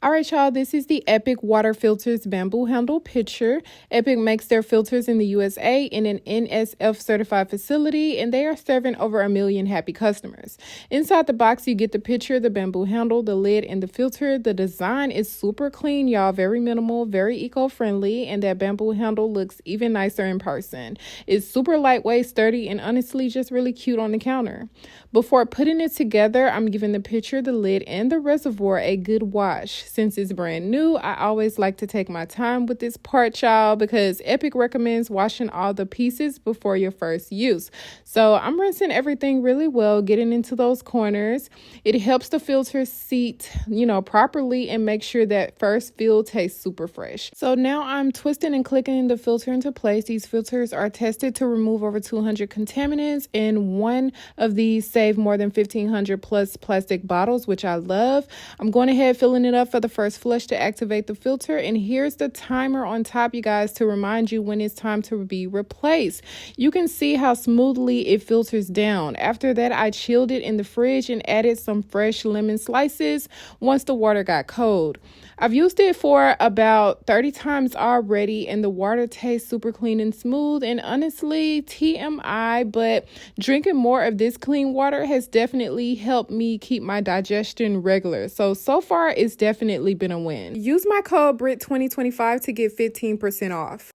All right, y'all, this is the Epic Water Filters Bamboo Handle Pitcher. Epic makes their filters in the USA in an NSF-certified facility, and they are serving over 1 million happy customers. Inside the box, you get the pitcher, the bamboo handle, the lid, and the filter. The design is super clean, y'all, very minimal, very eco-friendly, and that bamboo handle looks even nicer in person. It's super lightweight, sturdy, and honestly just really cute on the counter. Before putting it together, I'm giving the pitcher, the lid, and the reservoir a good wash. Since it's brand new, I always like to take my time with this part, y'all, because Epic recommends washing all the pieces before your first use. So I'm rinsing everything really well, getting into those corners. It helps the filter seat, properly and make sure that first fill tastes super fresh. So now I'm twisting and clicking the filter into place. These filters are tested to remove over 200 contaminants, and one of these save more than 1,500 plus plastic bottles, which I love. I'm going ahead filling it up for the first flush to activate the filter, and here's the timer on top, you guys, to remind you when it's time to be replaced. You can see how smoothly it filters down. After that, I chilled it in the fridge and added some fresh lemon slices once the water got cold. I've used it for about 30 times already, and the water tastes super clean and smooth, and honestly, TMI, but drinking more of this clean water has definitely helped me keep my digestion regular. So far, it's definitely been a win. Use my code BRIT2025 to get 15% off.